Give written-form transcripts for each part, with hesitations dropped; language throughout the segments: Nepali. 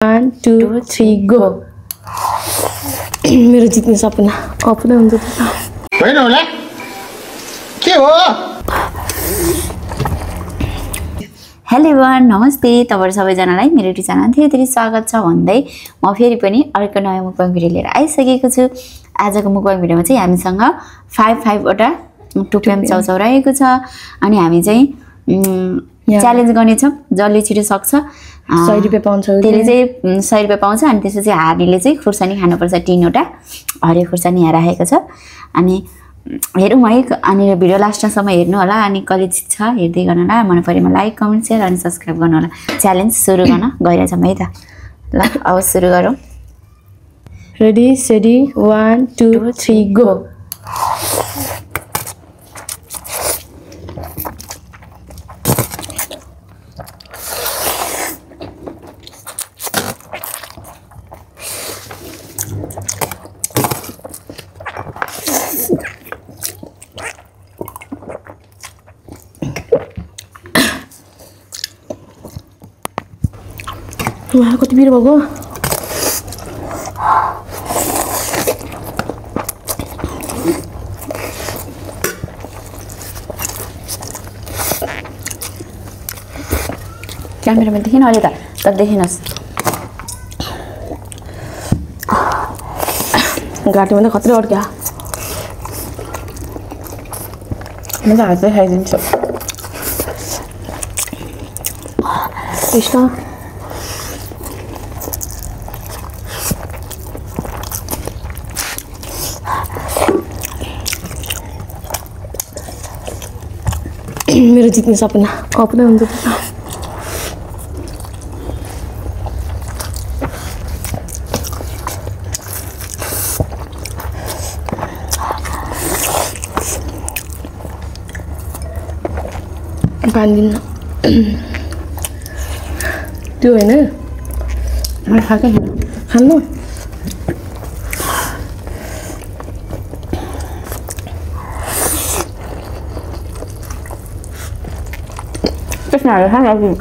1 2 3 go मेरो जित्ने सपना अपना हुन्छ होइन होला के हो हेलो एभ्रिवान नमस्ते तपाईहरु सबैजनालाई मेरो युट्युब च्यानलमा धेरै धेरै स्वागत छ भन्दै म फेरि पनि अर्को नयाँ मुकबाङ भिडियो लिएर आइसकेको छु। आजको मुकबाङ भिडियोमा चाहिँ हामीसँग 5 वटा टुप्याम चाउचाउ रहेको छ अनि हामी चाहिँ च्यालेन्ज गर्ने छौं जसले छिटो सक्छ 100 रुपैयाँ पाउँछ त्यसले चाहिँ 100 रुपैयाँ पाउँछ अनि त्यसपछि हार्नेले चाहिँ खुर्सानी खानुपर्छ 3 वटा हरियो खुर्सानी यहाँ राखेको छ अनि हेरौँ है अनि भिडियो लास्टसम्म हेर्नु होला अनि कसले जित्छ हेर्दै गर्नु होला मन परेमा लाइक कमेन्ट शेयर अनि सब्स्क्राइब गर्नु होला। च्यालेन्ज सुरु गर्न गइरहेछौँ है त ल अब सुरु गरौँ। Ready steady 1 2 3 go Wah, kok tiba bago? Camera में देखिन वाले था तब देखिन उस गाड़ी में तो खतरे और क्या मैं तो आते हैं दिन चो इसका मेरो जित्ने सपना अपना हुन्छ पानी त्यो हैन मैले खाकै छैन खानु त्यसमा हालेर खा न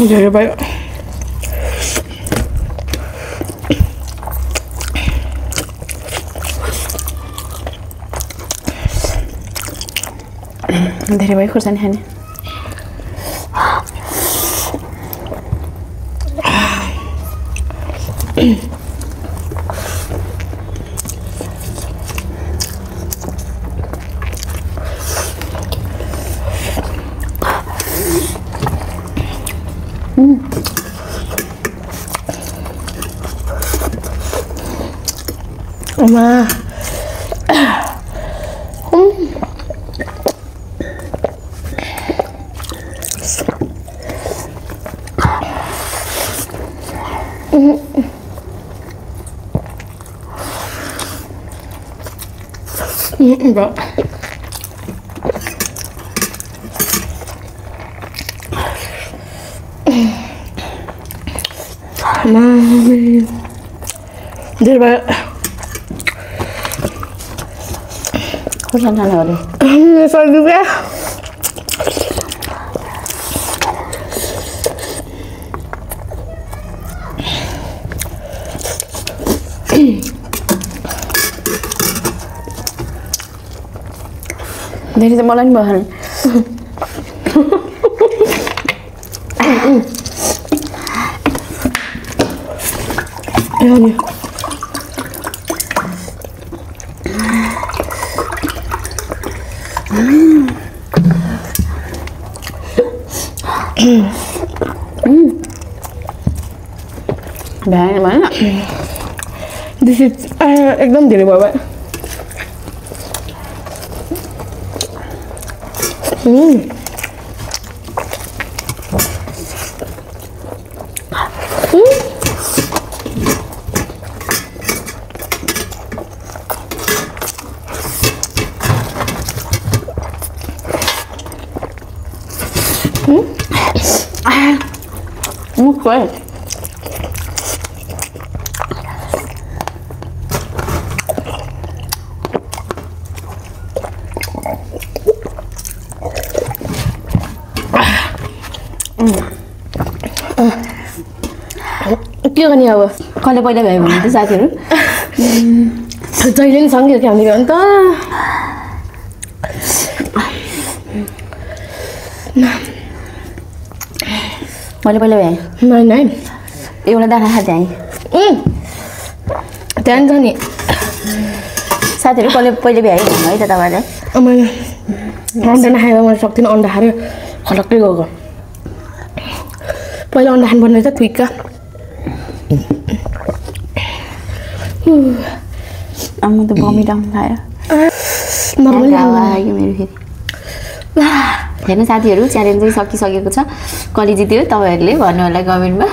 धेरै भयो धेरै भयो खुर्सानी खाने Oma enggak Mami Dia banyak Kurang sana deh. Nyesel juga. Dari semalam bahan. Ya nih. Banyak banget. Di situ एकदम धेरै भयो भाइ Great. के गर्ने अब कसले पहिला भ्यायो भने त साथीहरू जहिले नि सँगै हामीले भयो नि त मैले पहिला भ्याएँ नाइ नाइ एउटा दाना खाँदै आएँ त्यहाँ छ नि साथीहरू कसले पहिले भ्यायो भन्नु है त तपाईँलाई मैले अन्डा नखाएर मैले सक्दिनँ अन्डा खाएर खलक्कै गएको पहिला अन्डा खानुपर्ने रहेछ क्विकका अब म त भमिट आउनु खायो नर्मली आयो मेरो फेरि हेर्नु साथीहरू च्यालेन्ज चाहिँ सकिसकेको छ कली जित्यो तपाईँहरूले भन्नु होला कमेन्टमा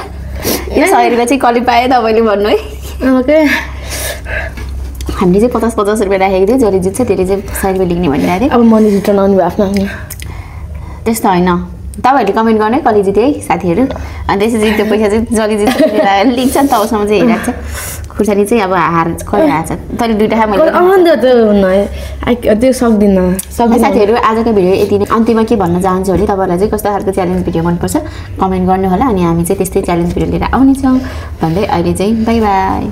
यो 100 रुपियाँ चाहिँ कली पाएँ तपाईँले भन्नु है ओके हामीले चाहिँ 50-50 रुपियाँ राखेको थियो जसले जित्छ त्यसले चाहिँ 100 रुपियाँ लिने भनिरहेको अब मनी रिटर्न आउनु भयो आफ्नो आफ्नो त्यस्तो होइन तपाईँहरूले कमेन्ट गर्नु है कली जित्यो है साथीहरू अनि त्यसपछि त्यो पैसा चाहिँ जसले जित्छ त्यसले लिन्छ नि तबसम्म चाहिँ हेरिरहेको छ खुर्सानी चाहिँ अब हार कहिले आएको छ तैँले दुइटा खा मैले त्यो सक्दिनँ साथीहरू आजको भिडियो यति नै अन्त्यमा के भन्न चाहन्छु भने तपाईँहरूलाई चाहिँ कस्तो खालको च्यालेन्ज भिडियो मनपर्छ कमेन्ट गर्नु होला अनि हामी चाहिँ त्यस्तै च्यालेन्ज भिडियो लिएर आउनेछौँ भन्दै अहिले चाहिँ बाई बाई